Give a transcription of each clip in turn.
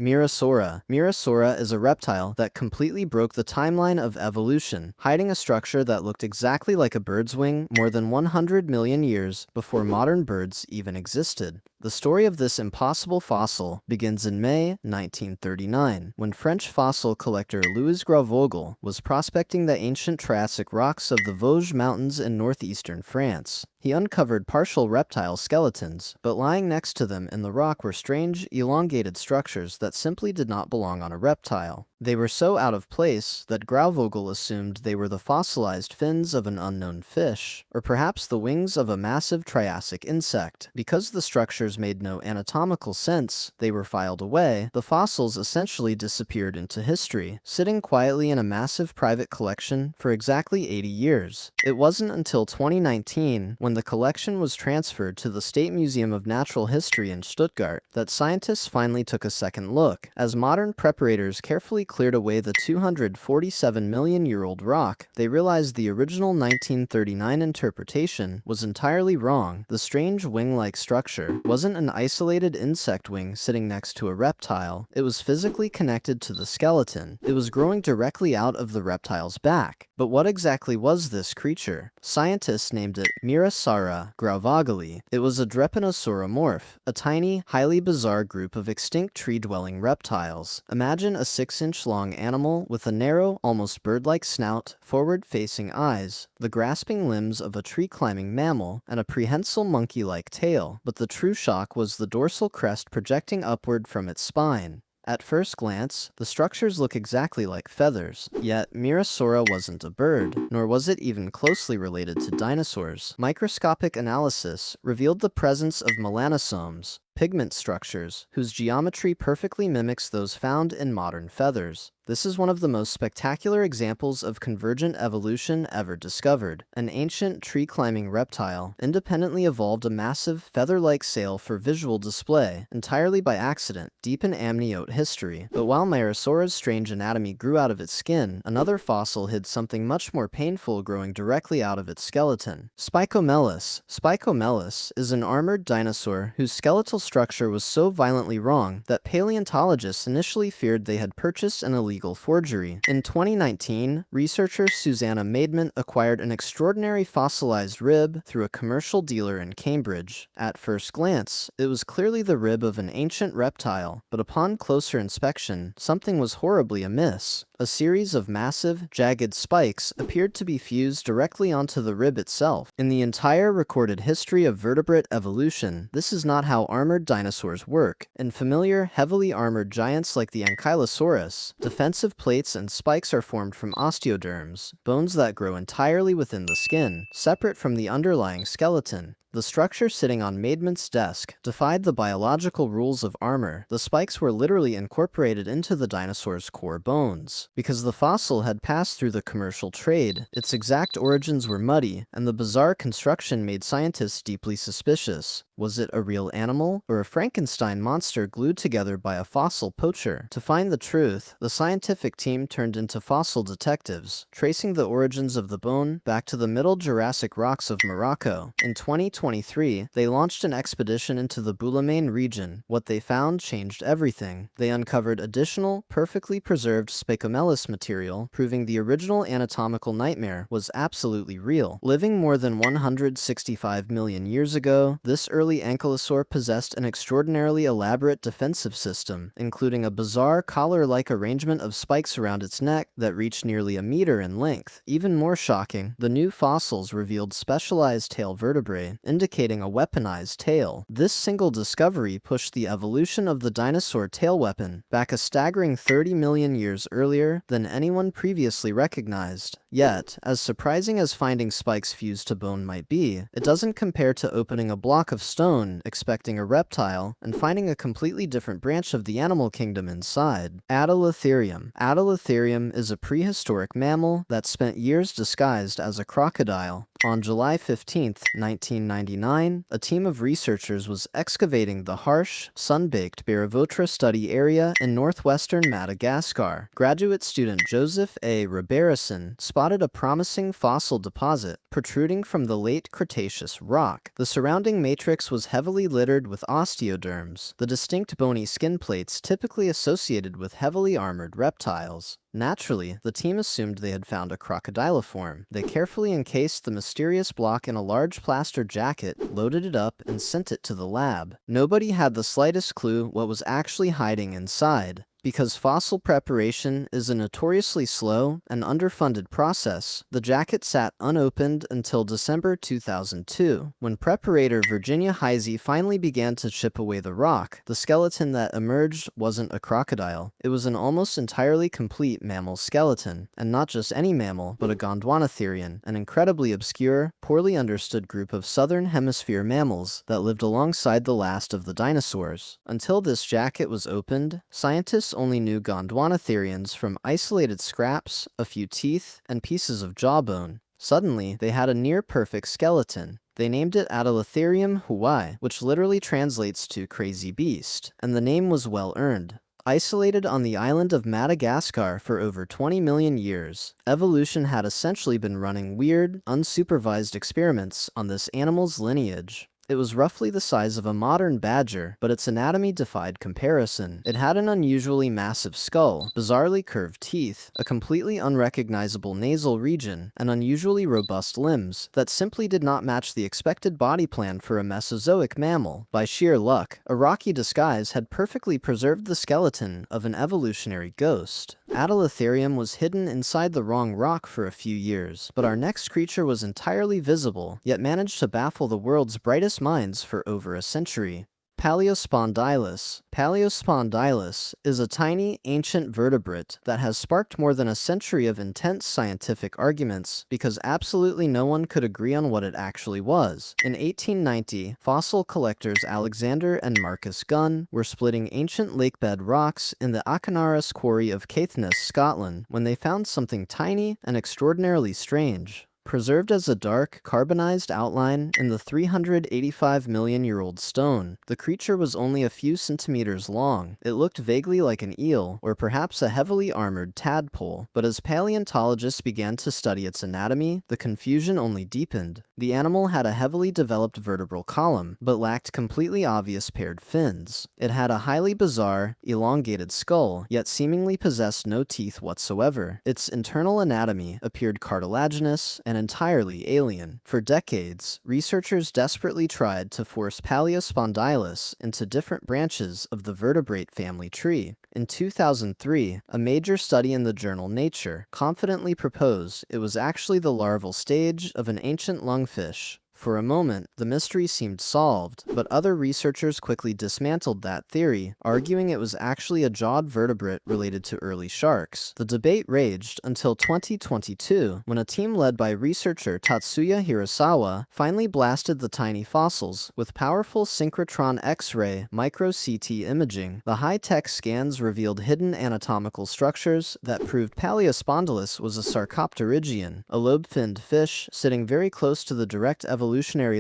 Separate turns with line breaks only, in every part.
Mirasaura. Mirasaura is a reptile that completely broke the timeline of evolution, hiding a structure that looked exactly like a bird's wing more than 100 million years before modern birds even existed. The story of this impossible fossil begins in May 1939, when French fossil collector Louis Gravogel was prospecting the ancient Triassic rocks of the Vosges Mountains in northeastern France. He uncovered partial reptile skeletons, but lying next to them in the rock were strange, elongated structures that simply did not belong on a reptile. They were so out of place that Grauvogel assumed they were the fossilized fins of an unknown fish, or perhaps the wings of a massive Triassic insect. Because the structures made no anatomical sense, they were filed away. The fossils essentially disappeared into history, sitting quietly in a massive private collection for exactly 80 years. It wasn't until 2019, when the collection was transferred to the State Museum of Natural History in Stuttgart, that scientists finally took a second look. As modern preparators carefully cleared away the 247-million-year-old rock, they realized the original 1939 interpretation was entirely wrong. The strange wing-like structure wasn't an isolated insect wing sitting next to a reptile. It was physically connected to the skeleton. It was growing directly out of the reptile's back. But what exactly was this creature? Scientists named it Mirasaura grauvogeli. It was a drepanosauromorph, a tiny, highly bizarre group of extinct tree-dwelling reptiles. Imagine a 6-inch-long animal with a narrow, almost bird-like snout, forward-facing eyes, the grasping limbs of a tree-climbing mammal, and a prehensile monkey-like tail. But the true shock was the dorsal crest projecting upward from its spine. At first glance, the structures look exactly like feathers, yet Mirasaura wasn't a bird, nor was it even closely related to dinosaurs. Microscopic analysis revealed the presence of melanosomes, pigment structures, whose geometry perfectly mimics those found in modern feathers. This is one of the most spectacular examples of convergent evolution ever discovered. An ancient tree-climbing reptile independently evolved a massive, feather-like sail for visual display, entirely by accident, deep in amniote history. But while Mirasaura's strange anatomy grew out of its skin, another fossil hid something much more painful growing directly out of its skeleton. Spicomellus. Spicomellus is an armored dinosaur whose skeletal structure was so violently wrong that paleontologists initially feared they had purchased an illegal forgery. In 2019, researcher Susanna Maidment acquired an extraordinary fossilized rib through a commercial dealer in Cambridge. At first glance, it was clearly the rib of an ancient reptile, but upon closer inspection, something was horribly amiss. A series of massive, jagged spikes appeared to be fused directly onto the rib itself. In the entire recorded history of vertebrate evolution, this is not how armored dinosaurs work. In familiar, heavily armored giants like the Ankylosaurus, defensive plates and spikes are formed from osteoderms, bones that grow entirely within the skin, separate from the underlying skeleton. The structure sitting on Maidment's desk defied the biological rules of armor. The spikes were literally incorporated into the dinosaur's core bones. Because the fossil had passed through the commercial trade, its exact origins were muddy, and the bizarre construction made scientists deeply suspicious. Was it a real animal, or a Frankenstein monster glued together by a fossil poacher? To find the truth, the scientific team turned into fossil detectives, tracing the origins of the bone back to the Middle Jurassic rocks of Morocco. In 2023, they launched an expedition into the Boulamain region. What they found changed everything. They uncovered additional, perfectly preserved Spicomellus material, proving the original anatomical nightmare was absolutely real. Living more than 165 million years ago, this early ankylosaur possessed an extraordinarily elaborate defensive system, including a bizarre collar-like arrangement of spikes around its neck that reached nearly a meter in length. Even more shocking, the new fossils revealed specialized tail vertebrae, indicating a weaponized tail. This single discovery pushed the evolution of the dinosaur tail weapon back a staggering 30 million years earlier than anyone previously recognized. Yet, as surprising as finding spikes fused to bone might be, it doesn't compare to opening a block of stone expecting a reptile and finding a completely different branch of the animal kingdom inside. Adalatherium. Adalatherium is a prehistoric mammal that spent years disguised as a crocodile. On July 15, 1999, a team of researchers was excavating the harsh, sun-baked Baravotra study area in northwestern Madagascar. Graduate student Joseph A. Ribeirason spotted a promising fossil deposit protruding from the late Cretaceous rock. The surrounding matrix was heavily littered with osteoderms, the distinct bony skin plates typically associated with heavily armored reptiles. Naturally, the team assumed they had found a crocodiliform. They carefully encased the mysterious block in a large plaster jacket, loaded it up, and sent it to the lab. Nobody had the slightest clue what was actually hiding inside. Because fossil preparation is a notoriously slow and underfunded process, the jacket sat unopened until December 2002. When preparator Virginia Heisey finally began to chip away the rock, the skeleton that emerged wasn't a crocodile. It was an almost entirely complete mammal skeleton, and not just any mammal, but a Gondwanatherium, an incredibly obscure, poorly understood group of southern hemisphere mammals that lived alongside the last of the dinosaurs. Until this jacket was opened, scientists only knew Gondwanatherians from isolated scraps, a few teeth, and pieces of jawbone. Suddenly, they had a near-perfect skeleton. They named it Adalatherium huai, which literally translates to crazy beast, and the name was well earned. Isolated on the island of Madagascar for over 20 million years, evolution had essentially been running weird, unsupervised experiments on this animal's lineage. It was roughly the size of a modern badger, but its anatomy defied comparison. It had an unusually massive skull, bizarrely curved teeth, a completely unrecognizable nasal region, and unusually robust limbs that simply did not match the expected body plan for a Mesozoic mammal. By sheer luck, a rocky disguise had perfectly preserved the skeleton of an evolutionary ghost. Adalatherium was hidden inside the wrong rock for a few years, but our next creature was entirely visible, yet managed to baffle the world's brightest minds for over a century. Palaeospondylus. Palaeospondylus is a tiny, ancient vertebrate that has sparked more than a century of intense scientific arguments because absolutely no one could agree on what it actually was. In 1890, fossil collectors Alexander and Marcus Gunn were splitting ancient lakebed rocks in the Achanaras quarry of Caithness, Scotland, when they found something tiny and extraordinarily strange. Preserved as a dark, carbonized outline in the 385-million-year-old stone, the creature was only a few centimeters long. It looked vaguely like an eel, or perhaps a heavily armored tadpole, but as paleontologists began to study its anatomy, the confusion only deepened. The animal had a heavily developed vertebral column, but lacked completely obvious paired fins. It had a highly bizarre, elongated skull, yet seemingly possessed no teeth whatsoever. Its internal anatomy appeared cartilaginous and entirely alien. For decades, researchers desperately tried to force Palaeospondylus into different branches of the vertebrate family tree. In 2003, a major study in the journal Nature confidently proposed it was actually the larval stage of an ancient lungfish. For a moment, the mystery seemed solved, but other researchers quickly dismantled that theory, arguing it was actually a jawed vertebrate related to early sharks. The debate raged until 2022, when a team led by researcher Tatsuya Hirasawa finally blasted the tiny fossils with powerful synchrotron X-ray micro-CT imaging. The high-tech scans revealed hidden anatomical structures that proved Palaeospondylus was a sarcopterygian, a lobe-finned fish sitting very close to the direct evolutionary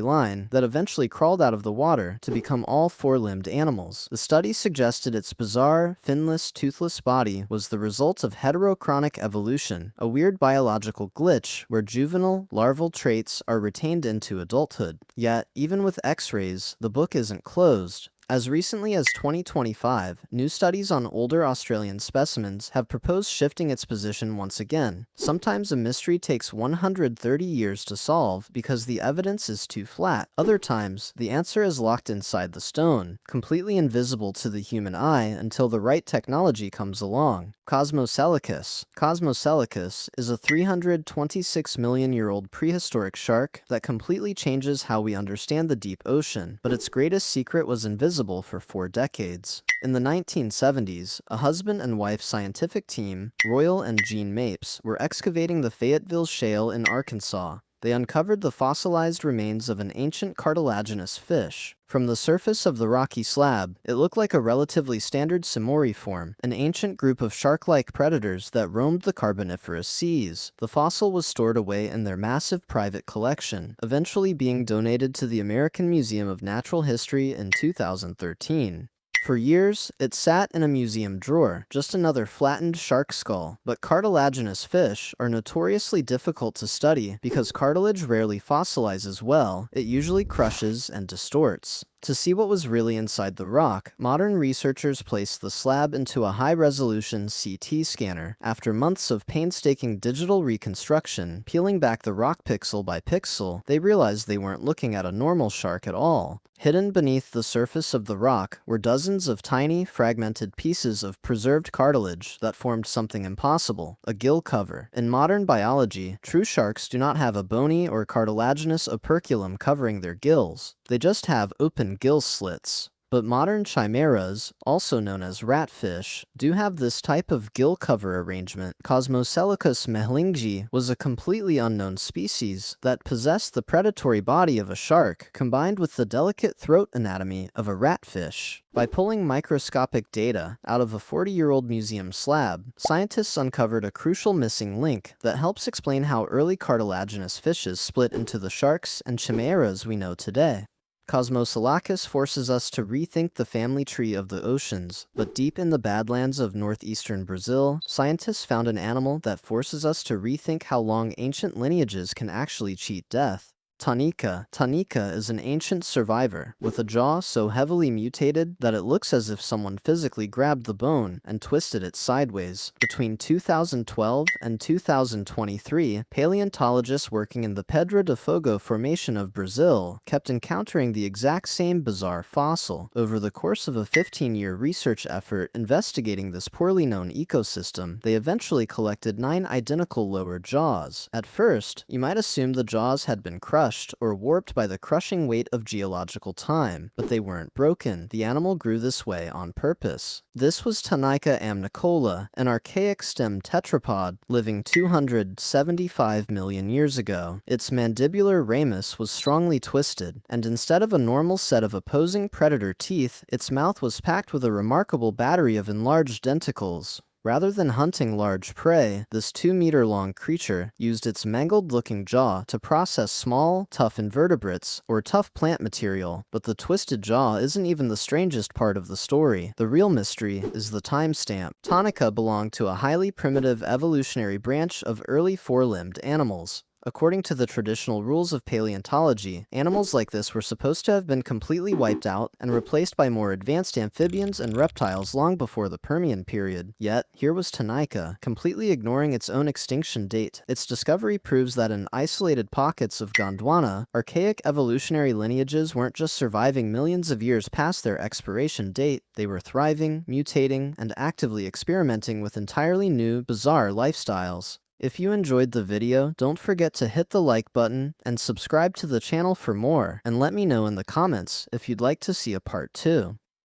line that eventually crawled out of the water to become all four-limbed animals. The study suggested its bizarre, finless, toothless body was the result of heterochronic evolution, a weird biological glitch where juvenile, larval traits are retained into adulthood. Yet, even with X-rays, the book isn't closed. As recently as 2025, new studies on older Australian specimens have proposed shifting its position once again. Sometimes a mystery takes 130 years to solve because the evidence is too flat. Other times, the answer is locked inside the stone, completely invisible to the human eye until the right technology comes along. Cosmoselachus. Cosmoselachus is a 326-million-year-old prehistoric shark that completely changes how we understand the deep ocean, but its greatest secret was invisible for 4 decades. In the 1970s, a husband and wife scientific team, Royal and Jean Mapes, were excavating the Fayetteville Shale in Arkansas. They uncovered the fossilized remains of an ancient cartilaginous fish. From the surface of the rocky slab, it looked like a relatively standard Simoriform, an ancient group of shark-like predators that roamed the Carboniferous seas. The fossil was stored away in their massive private collection, eventually being donated to the American Museum of Natural History in 2013. For years, it sat in a museum drawer, just another flattened shark skull. But cartilaginous fish are notoriously difficult to study because cartilage rarely fossilizes well, it usually crushes and distorts. To see what was really inside the rock, modern researchers placed the slab into a high-resolution CT scanner. After months of painstaking digital reconstruction, peeling back the rock pixel by pixel, they realized they weren't looking at a normal shark at all. Hidden beneath the surface of the rock were dozens of tiny, fragmented pieces of preserved cartilage that formed something impossible, a gill cover. In modern biology, true sharks do not have a bony or cartilaginous operculum covering their gills. They just have open gill slits. But modern chimeras, also known as ratfish, do have this type of gill cover arrangement. Cosmoselachus mehlingii was a completely unknown species that possessed the predatory body of a shark combined with the delicate throat anatomy of a ratfish. By pulling microscopic data out of a 40-year-old museum slab, scientists uncovered a crucial missing link that helps explain how early cartilaginous fishes split into the sharks and chimeras we know today. Cosmoselachus forces us to rethink the family tree of the oceans, but deep in the badlands of northeastern Brazil, scientists found an animal that forces us to rethink how long ancient lineages can actually cheat death. Tanyka. Tanyka is an ancient survivor, with a jaw so heavily mutated that it looks as if someone physically grabbed the bone and twisted it sideways. Between 2012 and 2023, paleontologists working in the Pedra de Fogo formation of Brazil kept encountering the exact same bizarre fossil. Over the course of a 15-year research effort investigating this poorly known ecosystem, they eventually collected 9 identical lower jaws. At first, you might assume the jaws had been crushed or warped by the crushing weight of geological time, but they weren't broken. The animal grew this way on purpose. This was Tanyka amnicola, an archaic stem tetrapod living 275 million years ago. Its mandibular ramus was strongly twisted, and instead of a normal set of opposing predator teeth, its mouth was packed with a remarkable battery of enlarged denticles. Rather than hunting large prey, this 2-meter-long creature used its mangled-looking jaw to process small, tough invertebrates, or tough plant material. But the twisted jaw isn't even the strangest part of the story. The real mystery is the timestamp. Tanyka belonged to a highly primitive evolutionary branch of early four-limbed animals. According to the traditional rules of paleontology, animals like this were supposed to have been completely wiped out and replaced by more advanced amphibians and reptiles long before the Permian period. Yet, here was Tanyka, completely ignoring its own extinction date. Its discovery proves that in isolated pockets of Gondwana, archaic evolutionary lineages weren't just surviving millions of years past their expiration date, they were thriving, mutating, and actively experimenting with entirely new, bizarre lifestyles. If you enjoyed the video, don't forget to hit the like button and subscribe to the channel for more, and let me know in the comments if you'd like to see a part 2.